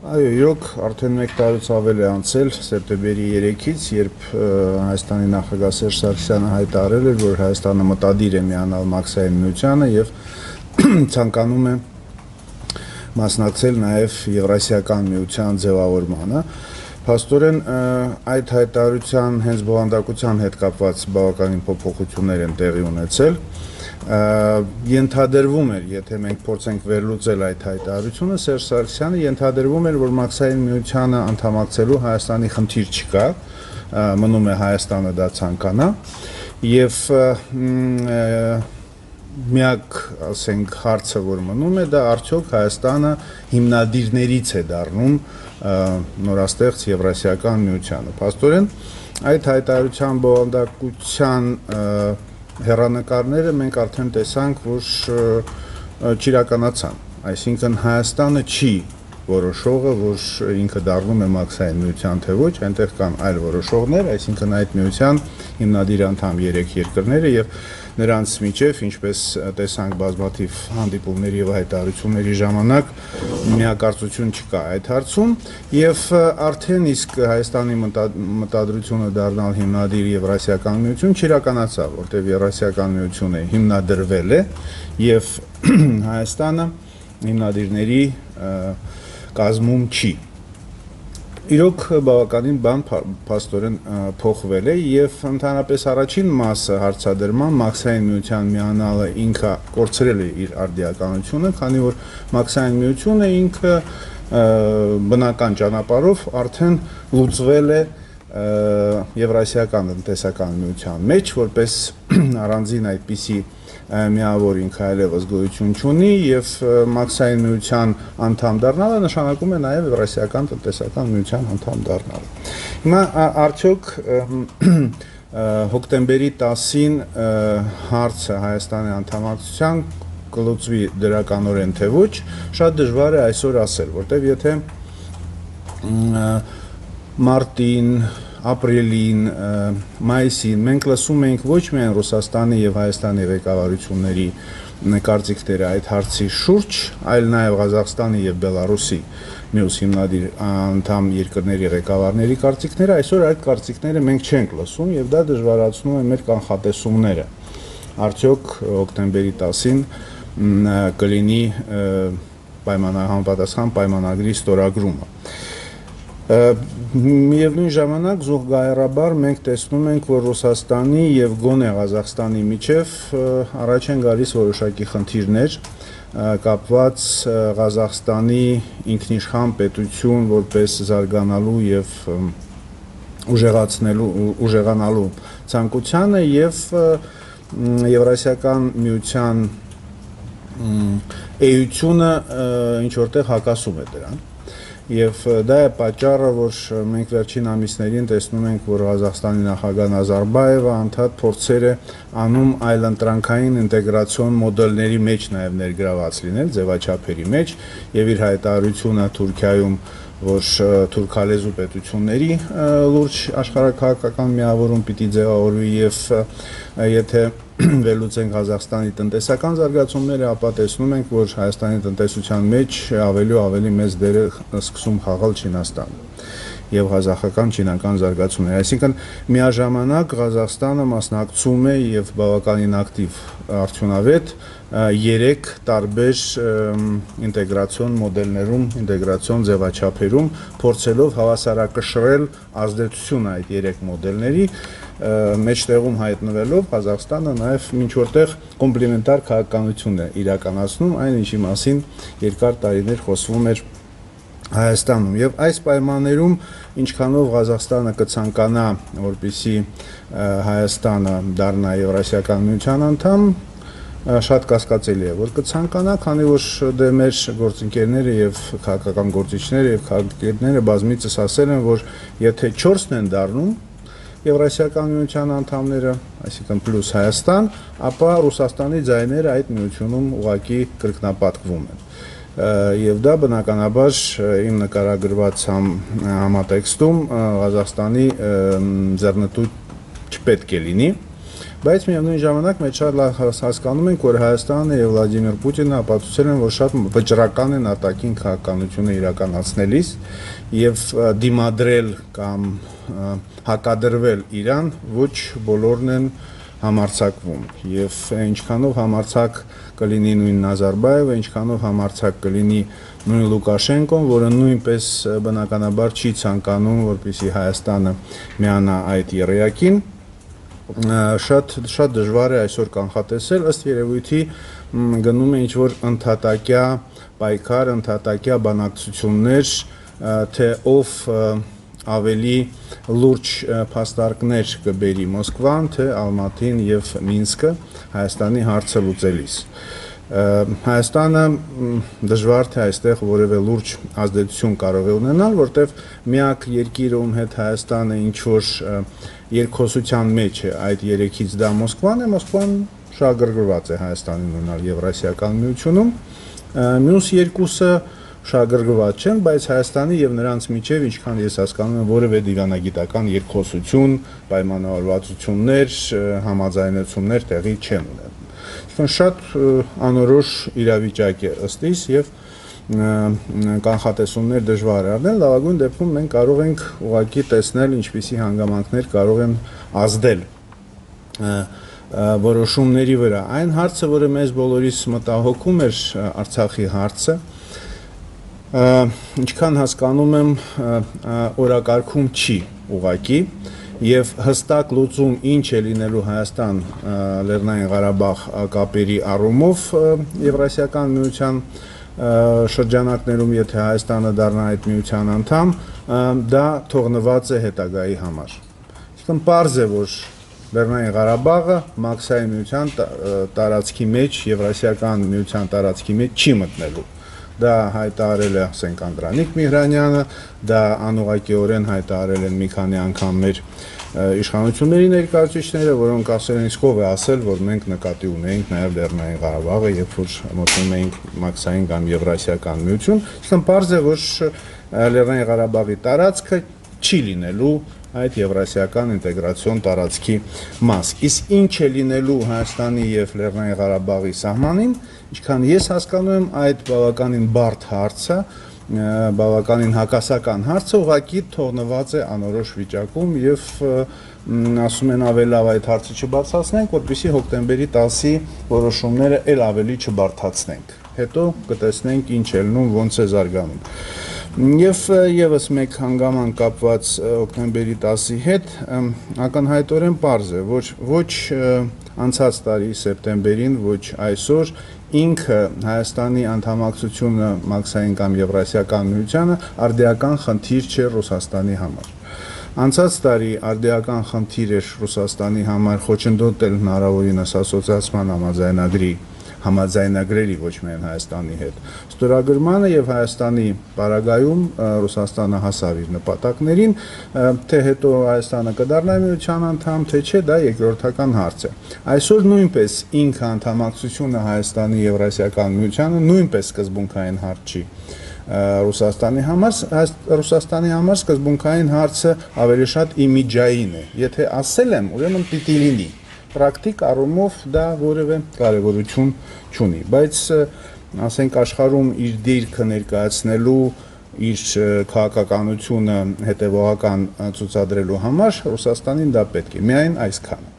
Այո, իրոք արդեն 1 տարուց ավել է անցել սեպտեմբերի 3-ից, երբ Հայաստանի նախագահ Սերժ Սարգսյանը հայտարարել էր, որ Հայաստանը մտադիր է միանալ Մաքսային միությանը եւ ցանկանում է մասնակցել նաեւ Եվրասիական միության ձևավորմանը։ Փաստորեն այդ հայտարարության հենց բովանդակության հետ կապված բավականին փոփոխություններ են տեղի ունեցել։ Ենթադրվում էր, եթե մենք փորձենք վերլուծել այդ հայտարարությունը, Սերժ Սարգսյանը ենթադրվում էր, որ Մաքսային միությանը անդամակցելու Հայաստանի խնդիր չկա, մնում է Հայաստանը դա ցանկանա, եւ միակ, ասենք, հարցը, որ մնում է, դա արդյոք Հայաստանը հիմնադիրներից է դառնում նորաստեղծ Եվրասիական միությանը։ Փաստորեն այդ հայտարարության բովանդակության հեռանկարները մենք արդեն տեսանք, որ չիրականացան, այսինքն Հայաստանը չի որոշողը, որ ինքը դառնում է Մաքսային միության թե ոչ, այնտեղ կան այլ որոշողներ, այսինքն այդ միության հիմնադիր անդամ 3 երկրները եւ նրանց միջև, ինչպես տեսանք բազմաթիվ հանդիպումների եւ հայտարարությունների ժամանակ, միակարծություն չկա այդ հարցում եւ արդեն իսկ Հայաստանի մտադրությունը դառնալ հիմնադիր Եվրասիական միություն չիրականացավ, որտեղ Եվրասիական միությունը հիմնադրվել է եւ Հայաստանը հիմնադիրների կազմում չի։ Իրոք բավականին բան փաստորեն փոխվել է եւ ընդհանրապես առաջին մասը հարցադրման Մաքսային միության միանալը ինքը կորցրել է իր արդիականությունը, քանի որ Մաքսային միությունը ինքը բնական ճանապարհով արդեն լուծվել է Եվրասիական տնտեսական միության մեջ, որպես առանձին այդպիսի միավոր ինքը այլևս գոյություն չունի եւ Մաքսային միության անդամ դառնալը նշանակում է նաեւ Եվրասիական տնտեսական միության անդամ դառնալը։ Հիմա արդյոք հոկտեմբերի 10-ին հարցը Հայաստանի անդամակցության կլուծվի դրականորեն թե ոչ, շատ դժվար է այսօր ասել, որտեւ եթե մարտին ապրիլին, մայիսին մենք լսում ենք ոչ միայն Ռուսաստանի եւ Հայաստանի ղեկավարությունների կարծիքները այդ հարցի շուրջ, այլ նաեւ Ղազախստանի եւ Բելարուսի մյուս հիմնադիր անդամ երկրների ղեկավարների կարծիքները, այսօր այդ կարծիքները մենք չենք լսում եւ դա դժվարացնում է մեր կանխատեսումները։ Արդյոք հոկտեմբերի 10-ին կլինի համապատասխան պայմանագրի ստորագրումը։ Միևնույն ժամանակ զուգահեռաբար մենք տեսնում ենք, որ Ռուսաստանի եւ գոնե Ղազախստանի միջև առաջ են գալիս որոշակի խնդիրներ կապված Ղազախստանի ինքնիշխան պետություն որպես զարգանալու եւ ուժեղանալու ցանկությանը եւ Եվրասիական միության էությունը ինչ որտեղ հակասում է դրան։ Եվ դա է պատճառը, որ մենք վերջին ամիսներին տեսնում ենք, որ Ղազախստանի նախագահ Նազարբաևը անդադ փորձեր է անում այլընտրանքային ինտեգրացիոն մոդելների մեջ նաև ներգրաված լինել, ձևաչափերի մեջ, եւ իր հայտարարությունը Թուրքիայում, որ թուրքալեզու պետությունների լուրջ աշխարհակահաղական միավորում պիտի ձևավորվի եւ եթե վերլուծենք Ղազախստանի տնտեսական զարգացումները, ապա տեսնում ենք, որ Հայաստանի տնտեսության մեջ ավելի ու ավելի մեծ դեր է սկսում խաղալ Չինաստանը եւ ղազախական չինական զարգացումները։ Այսինքն միաժամանակ Ղազախստանը մասնակցում է եւ բավականին ակտիվ արդյունավետ 3 տարբեր ինտեգրացիոն մոդելներում, ինտեգրացիոն ձևաչափերում, փորձելով հավասարակշռել ազդեցությունը այդ 3 մոդելների մեջտեղում հայտնվելով Ղազախստանը նաև ինչ որտեղ կոմպլեմենտար քաղաքականություն է իրականացնում, այն ինչի մասին երկար տարիներ խոսվում էր Հայաստանում եւ այս պայմաններում ինչքանով Ղազախստանը կցանկանա որպեսզի Հայաստանը դառնա Եվրասիական միության անդամ շատ կասկածելի է որ կցանկանա, քանի որ դե մեր գործընկերները եւ քաղաքական գործիչները եւ քաղաքագետները բազմիցս ասել են, որ եթե 4-ն են դառնում Եվրասիական միության անդամները, այսինքն պլյուս Հայաստան, ապա Ռուսաստանի ձայները այդ միությունում ուղղակի կրկնապատկվում են։ Եվ դա բնականաբար իմ նկարագրված համատեքստում Ղազախստանի ձեռնտու չպետք է լինի, բայց միևնույն ժամանակ մենք շատ լավ հասկանում ենք, որ Հայաստանը եւ Վլադիմիր Պուտինը ապացուցել են, որ շատ վճռական են արտաքին քաղաքականությունը իրականացնելիս եւ դիմադրել կամ հակադրվել իրան ոչ բոլորն են համարձակվում եւ ինչքանով համարձակ կլինի նույն Նազարբաևը, ինչքանով համարձակ կլինի նույն Լուկաշենկոն, որը նույնպես բնականաբար չի ցանկանում, որպեսզի Հայաստանը միանա այդ երեակին, շատ դժվար է այսօր կանխատեսել, ըստ երևույթի գնում է ինչ-որ ընդհատակյա պայքար, ընդհատակյա բանակցություններ, թե ով ավելի լուրջ փաստարկներ կբերի Մոսկվան, թե Ալմատին եւ Մինսկը Հայաստանի հարցը լուծելիս։ Հայաստանը դժվար թե այստեղ որևէ լուրջ ազդեցություն կարող է ունենալ, որտեղ միակ երկիրը, ում հետ Հայաստանը ինչ-որ երկխոսության մեջ է այդ երեքից դա Մոսկվան է, Մոսկվան շահագրգռված է Հայաստանին ունենալ Եվրասիական միությունում, մյուս երկուսը շահագրգռված չեն, բայց Հայաստանի եւ նրանց միջև, ինչքան ես հասկանում եմ, որևէ դիվանագիտական երկխոսություն, պայմանավորվածություններ, համաձայնեցումներ տեղի չեն ունենում։ Այսինքն շատ անորոշ իրավիճակ է ըստ իս եւ կանխատեսումներ դժվար է առնել, լավագույն դեպքում մենք կարող ենք ուղղակի տեսնել ինչպիսի հանգամանքներ կարող են ազդել որոշումների վրա։ Այն հարցը, որը մեզ բոլորիս մտահոգում էր Արցախի հարցը, ինչքան հասկանում եմ օրակարգում չի ուղղակի եւ հստակ լուծում ինչ է լինելու Հայաստան Լեռնային Ղարաբաղ կապերի առումով Եվրասիական միության շրջանակներում, եթե Հայաստանը դառնա այդ միության անդամ, դա թողնված է հետագայի համար։ Իսկն պարզ է, որ Լեռնային Ղարաբաղը Մաքսային միության տարածքի մեջ, Եվրասիական միության տարածքի մեջ չի մտնելու։ Դա հայտարարել է ասենք Անդրանիկ Միհրանյանը, դա անուղղակիորեն հայտարարել են մի քանի անգամ մեր իշխանությունների ներկայացուցիչները, որոնք ասել են, իսկ ով է ասել, որ մենք նկատի ունենք նաև Լեռնային Ղարաբաղը, երբ որ մոտենում էինք Մաքսային կամ Եվրասիական միություն, իսկ պարզ է, որ Լեռնային Ղարաբաղի տարածքը չի լինելու այդ Եվրասիական ինտեգրացիոն տարածքի մաս։ Իսկ ինչ է լինելու Հայաստանի եւ Լեռնային Ղարաբաղի սահմանին, ինչքան ես հասկանում եմ, այդ բավականին բարդ հարցը, բավականին հակասական հարցը ուղղակի թողնված է անորոշ վիճակում եւ ասում են ավելի լավ այդ հարցը չբարձրացնենք, որպեսզի հոկտեմբերի 10-ի որոշումները ել ավելի չբարդացնենք։ Հետո կտեսնենք ինչ է լինում, ոնց է զարգանում։ Եվ եւս մեկ հանգամանք կապված հոկտեմբերի 10-ի հետ ակնհայտորեն պարզ է, որ ոչ անցած տարի սեպտեմբերին, ոչ այսօր ինքը Հայաստանի անդամակցությունը Մաքսային կամ Եվրասիական միությանը արդիական խնդիր չէ Ռուսաստանի համար։ Անցած տարի արդիական խնդիր էր Ռուսաստանի համար խոչընդոտել հնարավորինս ասոցիացիան համաձայնագրերի ոչ միայն Հայաստանի հետ ստորագրմանը եւ Հայաստանի պարագայում Ռուսաստանը հասավ իր նպատակներին, թե հետո Հայաստանը կդառնա միության անդամ, թե չէ, դա երկրորդական հարց է։ Այսօր նույնպես ինքը անդամակցությունը Հայաստանի Եվրասիական միությանը նույնպես սկզբունքային հարց չի Ռուսաստանի համար սկզբունքային հարցը ավելի շատ իմիջային է։ Եթե ասել եմ, ուրեմն պիտի լինի։ Պրակտիկ առումով դա որևէ կարևորություն չունի, բայց ասենք աշխարհում իր դիրքը ներկայացնելու, իր քաղաքականությունը հետևողական ցուցադրելու համար Ռուսաստանին դա պետք է, միայն այսքանը։